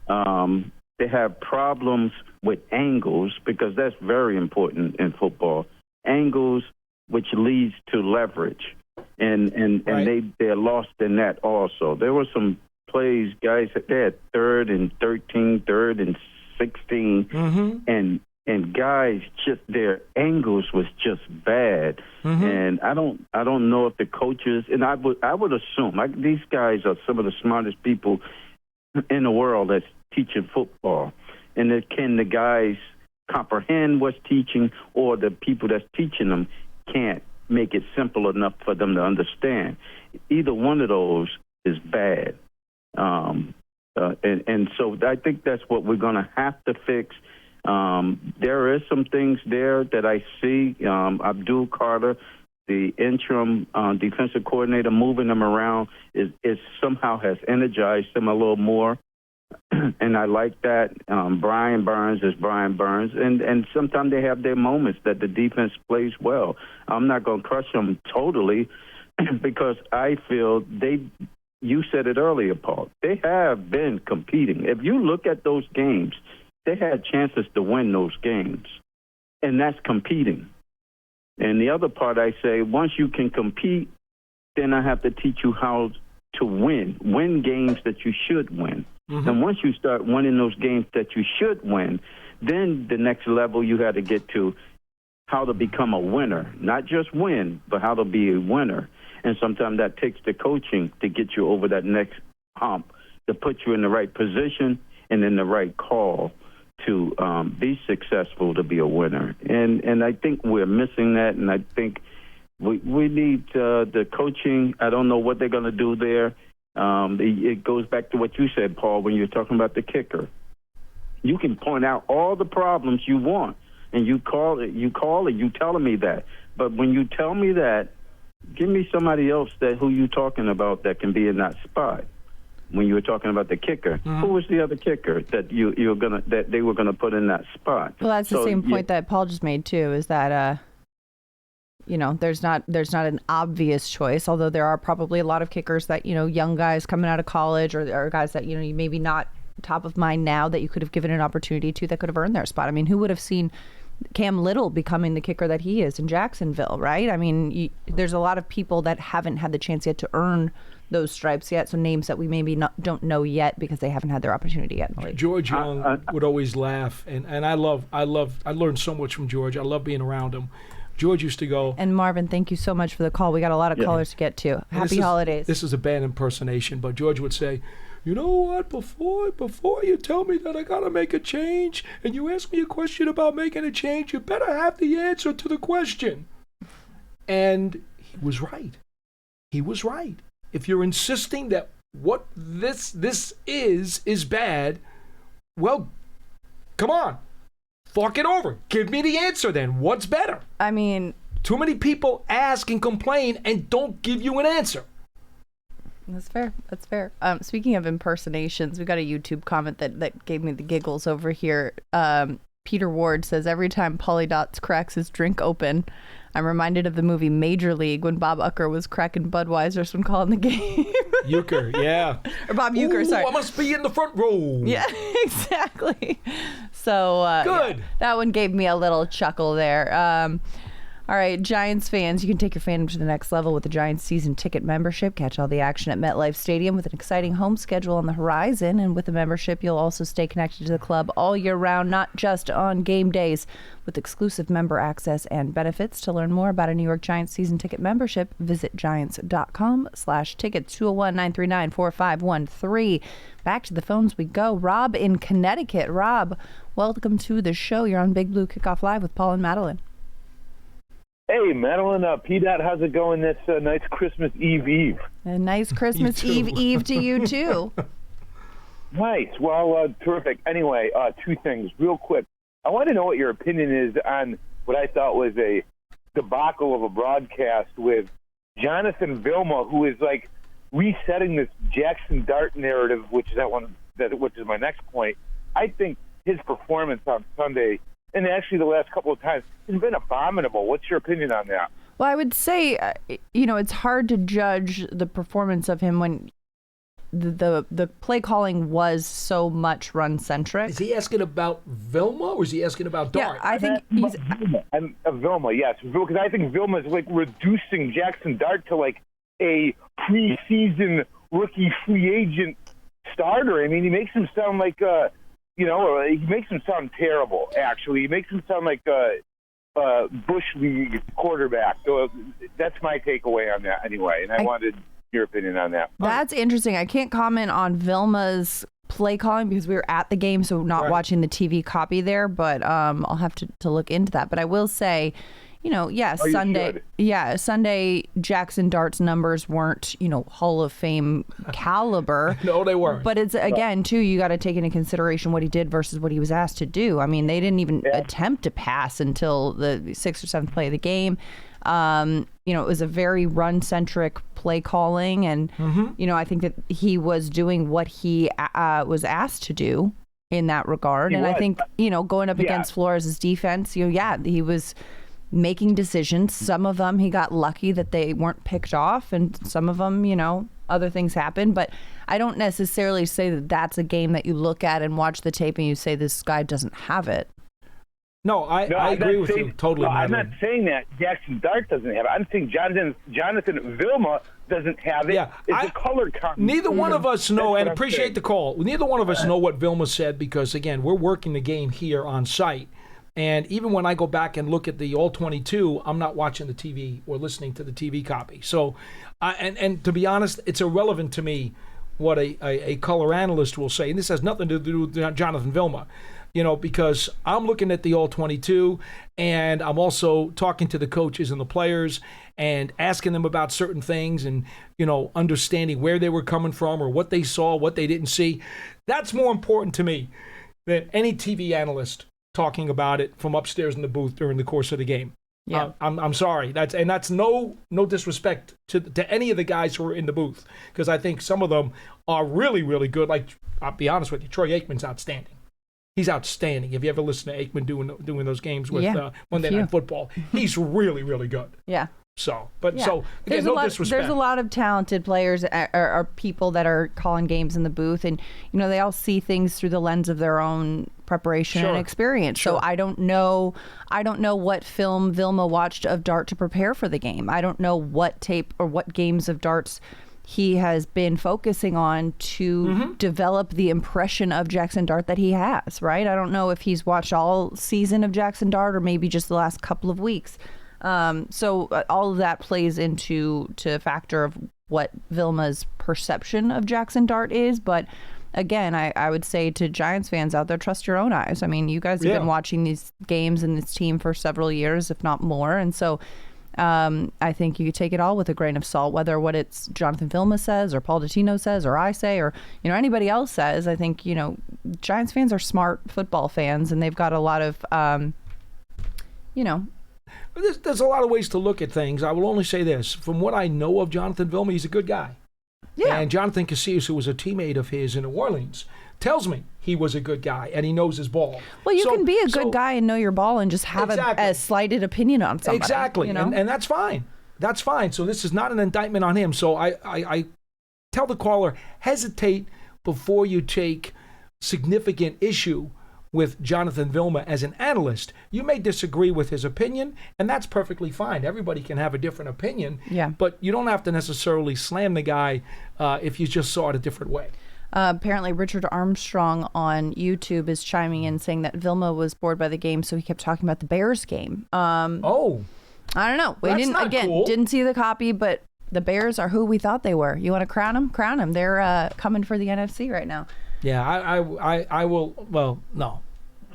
They have problems with angles because that's very important in football. Angles, which leads to leverage, and right. They're lost in that also. There were some plays, guys, they had 3rd and 13, 3rd and 16, mm-hmm. And guys, just their angles was just bad, mm-hmm. and I don't know if the coaches, and I would assume these guys are some of the smartest people in the world that's teaching football, and can the guys comprehend what's teaching, or the people that's teaching them can't make it simple enough for them to understand. Either one of those is bad, and so I think that's what we're going to have to fix. There is some things there that I see. Abdul Carter, the interim defensive coordinator, moving them around is somehow has energized them a little more, and I like that. Brian Burns is Brian Burns, and sometimes they have their moments that the defense plays well. I'm not going to crush them totally because I feel you said it earlier, Paul, they have been competing. If you look at those games, they had chances to win those games, and that's competing. And the other part I say, once you can compete, then I have to teach you how to win games that you should win. Mm-hmm. And once you start winning those games that you should win, then the next level you have to get to how to become a winner, not just win, but how to be a winner. And sometimes that takes the coaching to get you over that next hump, to put you in the right position and in the right call to be successful, to be a winner. And I think we're missing that, and I think we need the coaching. I don't know what they're going to do there. It goes back to what you said, Paul, when you're talking about the kicker. You can point out all the problems you want, and you telling me that. But when you tell me that, give me somebody else who you talking about that can be in that spot. When you were talking about the kicker, mm-hmm. Who was the other kicker that that they were gonna put in that spot? Well, that's the same point that Paul just made too. Is that there's not an obvious choice, although there are probably a lot of kickers that young guys coming out of college or guys that you maybe not top of mind now that you could have given an opportunity to that could have earned their spot. I mean, who would have seen Cam Little becoming the kicker that he is in Jacksonville, right? I mean, there's a lot of people that haven't had the chance yet to earn those stripes yet, so names that we maybe don't know yet because they haven't had their opportunity yet in the league. George Young would always laugh, and I learned so much from George. I love being around him. George used to go. And Marvin, thank you so much for the call. We got a lot of callers to get to. Happy holidays. This is a bad impersonation, but George would say, you know what, before you tell me that I got to make a change and you ask me a question about making a change, you better have the answer to the question. And he was right. He was right. If you're insisting that what this is bad, well, come on. Fork it over. Give me the answer then. What's better? I mean, too many people ask and complain and don't give you an answer. That's fair. That's fair. Speaking of impersonations, we got a YouTube comment that gave me the giggles over here. Peter Ward says, every time Pauly Dots cracks his drink open, I'm reminded of the movie Major League when Bob Uecker was cracking Budweisers when calling the game. Euchre, yeah. Or Bob Euchre, sorry. I must be in the front row. Yeah, exactly. So good. Yeah, that one gave me a little chuckle there. All right, Giants fans, you can take your fandom to the next level with the Giants season ticket membership. Catch all the action at MetLife Stadium with an exciting home schedule on the horizon. And with the membership, you'll also stay connected to the club all year round, not just on game days, with exclusive member access and benefits. To learn more about a New York Giants season ticket membership, visit giants.com/tickets, 201-939-4513. Back to the phones we go. Rob in Connecticut. Rob, welcome to the show. You're on Big Blue Kickoff Live with Paul and Madelyn. Hey, Madelyn, P-Dot, how's it going this nice Christmas Eve? A nice Christmas Eve to you, too. Nice. Well, terrific. Anyway, two things real quick. I want to know what your opinion is on what I thought was a debacle of a broadcast with Jonathan Vilma, who is like resetting this Jackson Dart narrative, which is my next point. I think his performance on Sunday, and actually the last couple of times, has been abominable. What's your opinion on that? Well, I would say, it's hard to judge the performance of him when the play calling was so much run-centric. Is he asking about Vilma or is he asking about Dart? Yeah, I think he's... Vilma, yes. Because I think Vilma is like reducing Jackson Dart to like a preseason rookie free agent starter. I mean, he makes him sound like... he makes him sound terrible, actually. He makes him sound like a Bush League quarterback. So that's my takeaway on that anyway, and I wanted your opinion on that. That's interesting. I can't comment on Vilma's play calling because we were at the game, so not watching the TV copy there, but I'll have to look into that. But I will say... Sunday Jackson Dart's numbers weren't, Hall of Fame caliber. No, they weren't. But it's, again, too, you got to take into consideration what he did versus what he was asked to do. I mean, they didn't even attempt to pass until the 6th or 7th play of the game. It was a very run-centric play calling, and, I think that he was doing what he was asked to do in that regard. I think, going up against Flores' defense, he was making decisions. Some of them he got lucky that they weren't picked off, and some of them, other things happened. But I don't necessarily say that that's a game that you look at and watch the tape and you say this guy doesn't have it. No, I agree with you totally. No, I'm not saying that Jackson Dart doesn't have it. I'm saying Jonathan Vilma doesn't have it. Yeah, it's a color comment. Neither one of us know, and appreciate the call. Neither one of us know what Vilma said because, again, we're working the game here on site. And even when I go back and look at the All-22, I'm not watching the TV or listening to the TV copy. So, and to be honest, it's irrelevant to me what a color analyst will say. And this has nothing to do with Jonathan Vilma, because I'm looking at the All-22 and I'm also talking to the coaches and the players and asking them about certain things and, understanding where they were coming from or what they saw, what they didn't see. That's more important to me than any TV analyst talking about it from upstairs in the booth during the course of the game. Yeah, I'm sorry. That's no disrespect to any of the guys who are in the booth, because I think some of them are really, really good. Like, I'll be honest with you, Troy Aikman's outstanding. He's outstanding. Have you ever listened to Aikman doing those games with Monday Night Football? He's really, really good. Yeah. So again, disrespect. There's a lot of talented players or people that are calling games in the booth, and they all see things through the lens of their own preparation and experience. Sure. So I don't know what film Vilma watched of Dart to prepare for the game. I don't know what tape or what games of Dart's he has been focusing on to develop the impression of Jackson Dart that he has. Right? I don't know if he's watched all season of Jackson Dart or maybe just the last couple of weeks. So all of that plays into a factor of what Vilma's perception of Jackson Dart is. But again, I would say to Giants fans out there, trust your own eyes. I mean, you guys have been watching these games and this team for several years, if not more. And so I think you take it all with a grain of salt, whether what it's Jonathan Vilma says or Paul Dottino says or I say or, anybody else says. I think, Giants fans are smart football fans, and they've got a lot of, There's a lot of ways to look at things. I will only say this. From what I know of Jonathan Vilma, he's a good guy. Yeah. And Jonathan Casillas, who was a teammate of his in New Orleans, tells me he was a good guy and he knows his ball. Well, you can be a good guy and know your ball and just have a slighted opinion on somebody. Exactly. And that's fine. That's fine. So this is not an indictment on him. So I tell the caller, hesitate before you take significant issue with Jonathan Vilma as an analyst. You may disagree with his opinion, and that's perfectly fine. Everybody can have a different opinion, but you don't have to necessarily slam the guy if you just saw it a different way. Apparently, Richard Armstrong on YouTube is chiming in saying that Vilma was bored by the game, so he kept talking about the Bears game. I don't know. We didn't see the copy, but the Bears are who we thought they were. You want to crown them? Crown them. They're coming for the NFC right now. Yeah, I will. Well, no,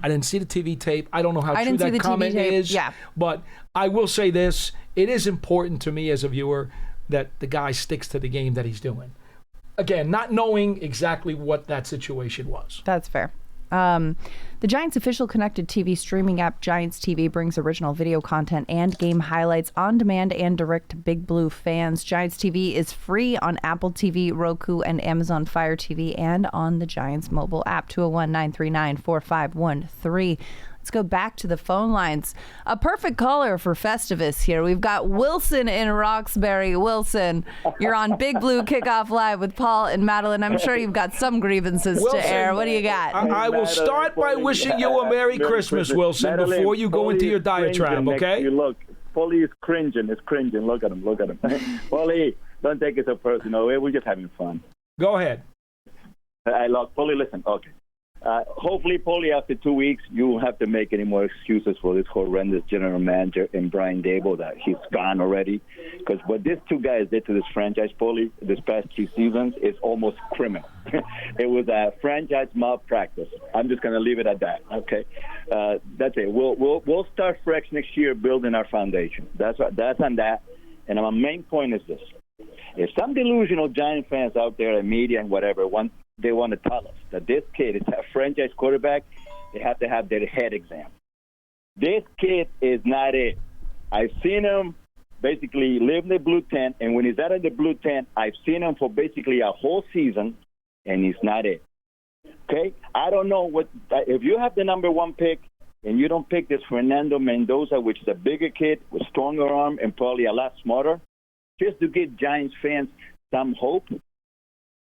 I didn't see the TV tape. I don't know how true that comment is. Yeah. But I will say this: it is important to me as a viewer that the guy sticks to the game that he's doing. Again, not knowing exactly what that situation was. That's fair. The Giants' official connected TV streaming app, Giants TV, brings original video content and game highlights on demand and direct to Big Blue fans. Giants TV is free on Apple TV, Roku, and Amazon Fire TV, and on the Giants mobile app. 201-939-4513. Let's go back to the phone lines. A perfect caller for Festivus here. We've got Wilson in Roxbury. Wilson, you're on Big Blue Kickoff Live with Paul and Madelyn. I'm sure you've got some grievances Wilson, to air. What do you got? I will start by wishing you a Merry Christmas, Wilson, Madelyn, before you go into your diatribe, okay? Look, Paulie is cringing. It's cringing. Look at him. Paulie, don't take it so personal. We're just having fun. Go ahead. Paulie, listen. Okay. Hopefully, Paulie, after 2 weeks, you won't have to make any more excuses for this horrendous general manager and Brian Daboll that he's gone already. Because what these two guys did to this franchise, Paulie, this past 2 seasons is almost criminal. It was a franchise malpractice. I'm just going to leave it at that. Okay, that's it. We'll start fresh next year, building our foundation. That's on that. And my main point is this: if some delusional Giant fans out there, and media and whatever, they want to tell us that this kid is a franchise quarterback, they have to have their head examined. This kid is not it. I've seen him basically live in the blue tent, and when he's out of the blue tent, I've seen him for basically a whole season, and he's not it. Okay? I don't know if you have the number 1 pick and you don't pick this Fernando Mendoza, which is a bigger kid with stronger arm and probably a lot smarter, just to give Giants fans some hope,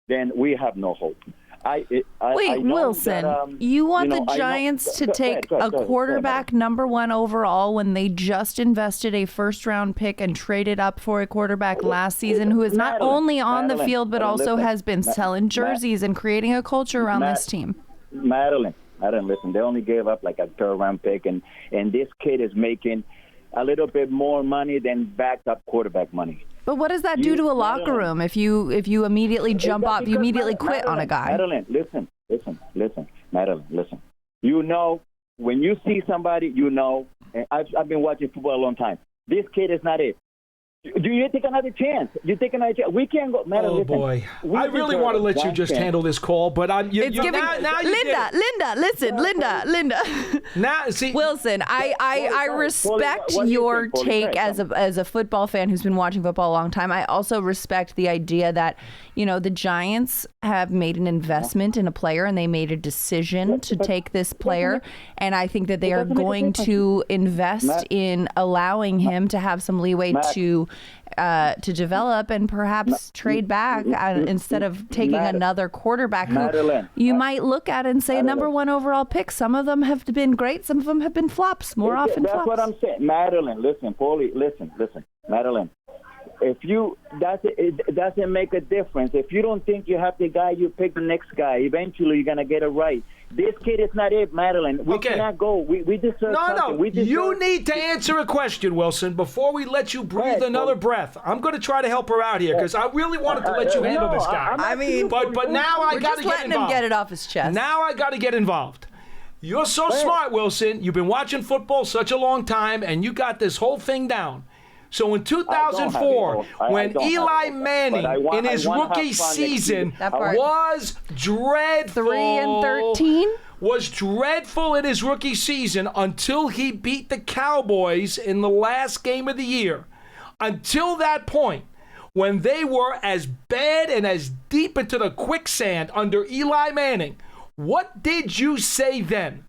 then we have no hope. Wait, Wilson, you want the Giants to take a quarterback number 1 overall when they just invested a first-round pick and traded up for a quarterback last season who is not only on the field but also has been selling jerseys and creating a culture around this team? Madelyn, listen, they only gave up like a third-round pick, and this kid is making a little bit more money than backed-up quarterback money. But what does that do to a locker room if you immediately jump off, you immediately quit on a guy? Madelyn, listen. Madelyn, listen. You know, when you see somebody, you know, and I've been watching football a long time. This kid is not it. Do you take another chance? We can't go. Madelyn, listen. Boy, I really want to let you just handle this call, but now you Linda. Now, see, Wilson, I respect your take as a football fan who's been watching football a long time. I also respect the idea that, the Giants have made an investment in a player and they made a decision to take this player, and I think that they are going to invest in allowing him to have some leeway to develop and perhaps trade back instead of taking another quarterback who you might look at and say a number 1 overall pick. Some of them have been great. Some of them have been flops, more often That's flops. what I'm saying. Madelyn, listen, Paulie, listen. Madelyn, it doesn't make a difference. If you don't think you have the guy, you pick the next guy. Eventually, you're gonna get it right. This kid is not it, Madelyn. We cannot go. We deserve something. No. We deserve... You need to answer a question, Wilson, before we let you breathe another breath. I'm going to try to help her out here because I really wanted to let you handle this guy. But now I got to get involved. We're just letting him get it off his chest. Now I got to get involved. You're so smart, Wilson. You've been watching football such a long time, and you got this whole thing down. So in 2004, when Eli Manning in his rookie season was dreadful. 3-13? Was dreadful in his rookie season until he beat the Cowboys in the last game of the year. Until that point, when they were as bad and as deep into the quicksand under Eli Manning, what did you say then?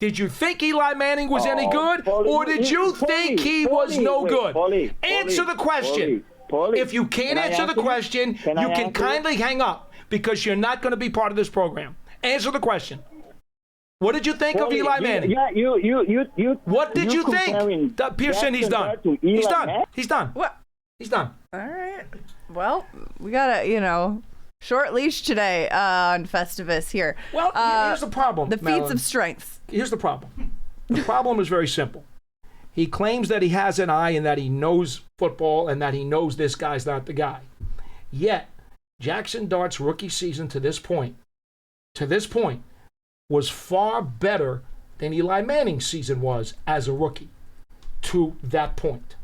Did you think Eli Manning was any good, or did you think he was no good? Answer the question. If you can't answer the question, you can kindly hang up because you're not going to be part of this program. Answer the question. What did you think of Eli Manning? What did you think? Pearson, he's done. He's done. He's done. What? He's done. All right. Well, we got a, short leash today on Festivus here. Well, here's the problem, the feats of strength. Here's the problem. The problem is very simple. He claims that he has an eye and that he knows football and that he knows this guy's not the guy. Yet, Jackson Dart's rookie season to this point, was far better than Eli Manning's season was as a rookie to that point.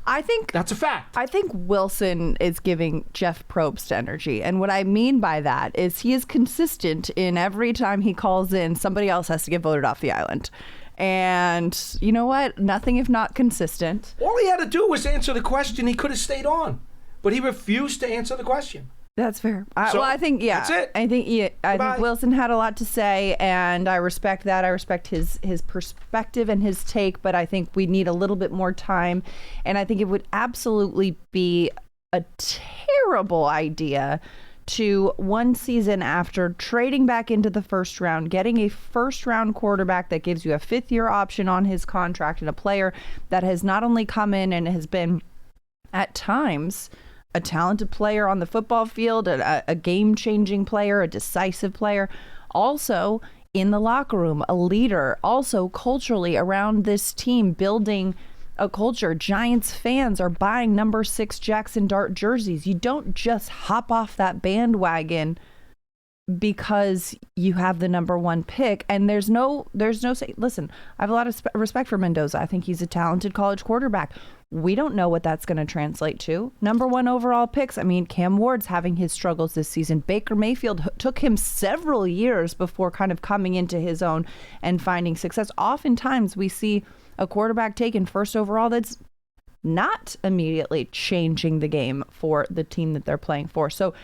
I think that's a fact. I think Wilson is giving Jeff Probst energy. And what I mean by that is he is consistent in every time he calls in, somebody else has to get voted off the island. And you know what? Nothing if not consistent. All he had to do was answer the question. He could have stayed on. But he refused to answer the question. That's fair. I think, that's it. I think Wilson had a lot to say, and I respect that. I respect his perspective and his take, but I think we need a little bit more time. And I think it would absolutely be a terrible idea to, one season after trading back into the first round, getting a first-round quarterback that gives you a fifth-year option on his contract, and a player that has not only come in and has been, at times, a talented player on the football field, a game-changing player, a decisive player, also in the locker room, a leader, also culturally around this team, building a culture. Giants fans are buying number 6 Jackson Dart jerseys. You don't just hop off that bandwagon because you have the number 1 pick. And there's no say, listen, I have a lot of respect for Mendoza. I think he's a talented college quarterback. We don't know what that's going to translate to. Number 1 overall picks. I mean, Cam Ward's having his struggles this season. Baker Mayfield took him several years before kind of coming into his own and finding success. Oftentimes we see a quarterback taken first overall that's not immediately changing the game for the team that they're playing for. So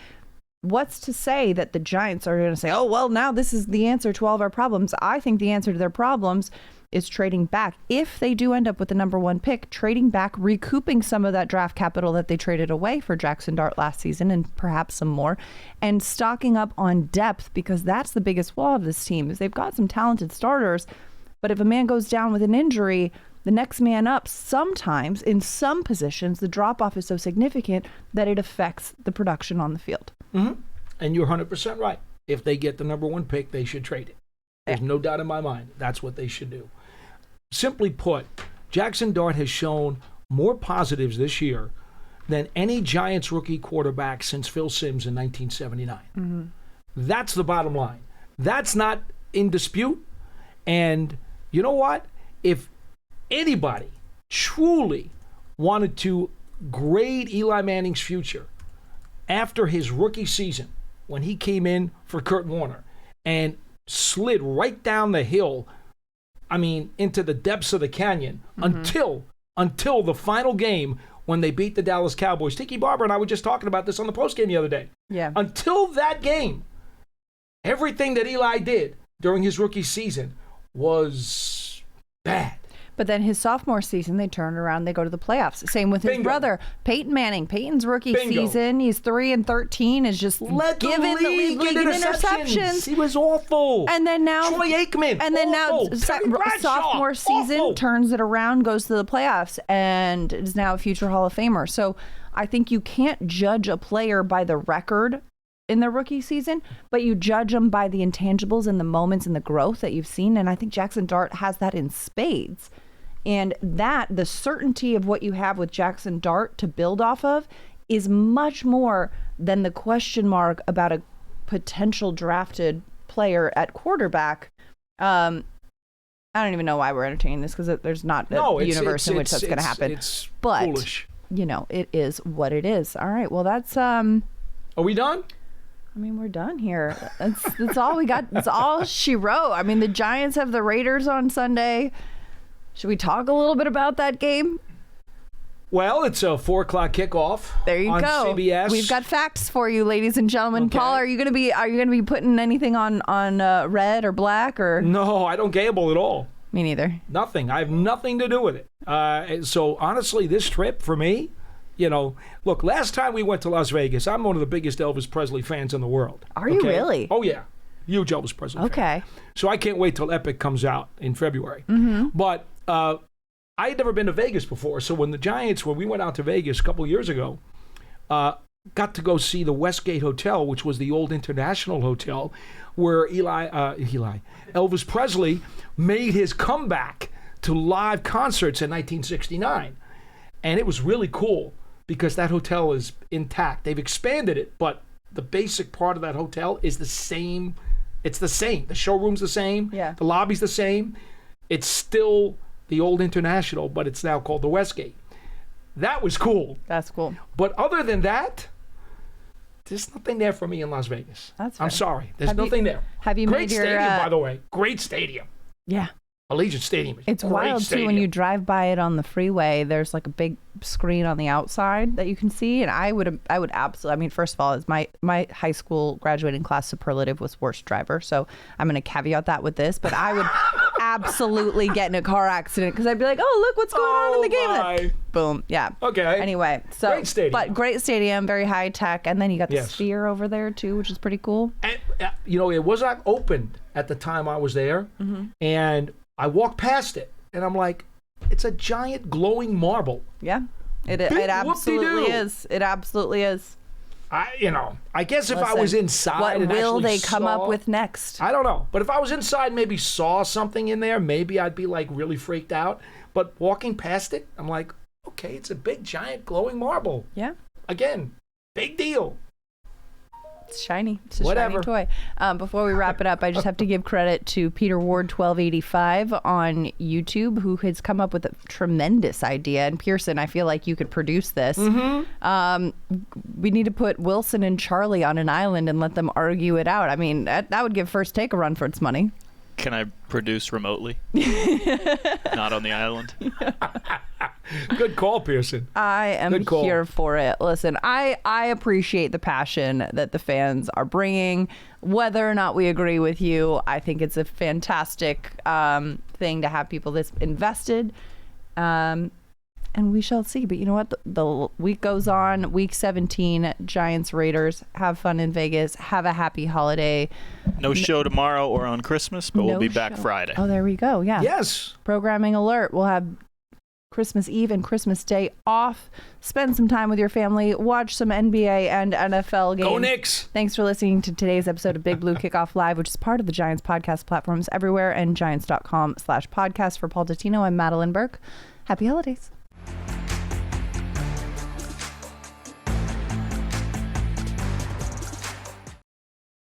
what's to say that the Giants are going to say, oh, well, now this is the answer to all of our problems? I think the answer to their problems is trading back. If they do end up with the number 1 pick, trading back, recouping some of that draft capital that they traded away for Jackson Dart last season and perhaps some more, and stocking up on depth, because that's the biggest flaw of this team is they've got some talented starters, but if a man goes down with an injury, the next man up, sometimes in some positions, the drop-off is so significant that it affects the production on the field. Mm-hmm. And you're 100% right. If they get the number 1 pick, they should trade it. There's no doubt in my mind. That's what they should do. Simply put, Jackson Dart has shown more positives this year than any Giants rookie quarterback since Phil Simms in 1979. Mm-hmm. That's the bottom line. That's not in dispute. And you know what? If anybody truly wanted to grade Eli Manning's future after his rookie season, when he came in for Kurt Warner and slid right down the hill, into the depths of the canyon, until the final game when they beat the Dallas Cowboys. Tiki Barber and I were just talking about this on the postgame the other day. Yeah. Until that game, everything that Eli did during his rookie season was bad. But then his sophomore season, they turn around, they go to the playoffs. Same with his brother, Peyton Manning. Peyton's rookie season, he's 3-13, is just giving the league in interceptions. He was awful. And then now Troy Aikman. And then awful. now sophomore season turns it around, goes to the playoffs, and is now a future Hall of Famer. So I think you can't judge a player by the record in their rookie season, but you judge them by the intangibles and the moments and the growth that you've seen. And I think Jackson Dart has that in spades. And the certainty of what you have with Jackson Dart to build off of is much more than the question mark about a potential drafted player at quarterback. I don't even know why we're entertaining this, because there's not a universe in which that's going to happen. It's but, foolish. It is what it is. All right. Well, that's... Are we done? I mean, we're done here. That's all we got. That's all she wrote. I mean, the Giants have the Raiders on Sunday. Should we talk a little bit about that game? Well, it's a 4:00 kickoff. There you on go. CBS. We've got facts for you, ladies and gentlemen. Okay. Paul, are you gonna be putting anything on red or black or? No, I don't gamble at all. Me neither. Nothing. I have nothing to do with it. So honestly, this trip for me, look, last time we went to Las Vegas, I'm one of the biggest Elvis Presley fans in the world. Are you really? Oh, yeah. Huge Elvis Presley fan. Okay. So I can't wait till Epic comes out in February. Mm-hmm. But I had never been to Vegas before. So when we went out to Vegas a couple years ago, got to go see the Westgate Hotel, which was the old International Hotel, where Elvis Presley made his comeback to live concerts in 1969. And it was really cool because that hotel is intact. They've expanded it, but the basic part of that hotel is the same. It's the same. The showroom's the same. Yeah. The lobby's the same. It's still the old International, but it's now called the Westgate. That was cool. That's cool. But other than that, there's nothing there for me in Las Vegas. That's fair. I'm sorry. There's nothing there. Have you Great made your... stadium, by the way. Great stadium. Yeah. Allegiant Stadium. It's wild, too, when you drive by it on the freeway, there's like a big screen on the outside that you can see. And I would absolutely, I mean, first of all, is my high school graduating class superlative was worst driver. So I'm going to caveat that with this. But I would absolutely get in a car accident because I'd be like, oh, look what's going on in the game. My. Boom. Yeah. Okay. Anyway, so great stadium. But great stadium, very high tech. And then you got the Sphere over there, too, which is pretty cool. And, it was not opened at the time I was there. Mm-hmm. And I walked past it, and I'm like, it's a giant glowing marble. Yeah, it absolutely is. It absolutely is. I guess if I was inside, what will they come up with next? I don't know. But if I was inside, maybe saw something in there, maybe I'd be like really freaked out. But walking past it, I'm like, okay, it's a big, giant, glowing marble. Yeah. Again, big deal. It's shiny. It's a shiny toy. Before we wrap it up, I just have to give credit to Peter Ward 1285 on YouTube, who has come up with a tremendous idea. And Pearson, I feel like you could produce this. Mm-hmm. We need to put Wilson and Charlie on an island and let them argue it out. I mean, that would give First Take a run for its money. Can I produce remotely? Not on the island? Good call, Pearson. I am here for it. Listen, I appreciate the passion that the fans are bringing. Whether or not we agree with you, I think it's a fantastic thing to have people this invested. And we shall see. But you know what? The week goes on. Week 17, Giants, Raiders. Have fun in Vegas. Have a happy holiday. No show tomorrow or on Christmas, but we'll be back Friday. Oh, there we go. Yeah. Yes. Programming alert. We'll have Christmas Eve and Christmas Day off. Spend some time with your family. Watch some NBA and NFL games. Go Knicks. Thanks for listening to today's episode of Big Blue Kickoff Live, which is part of the Giants podcast platforms everywhere and giants.com/podcast. For Paul Dottino, I'm Madelyn Burke. Happy holidays.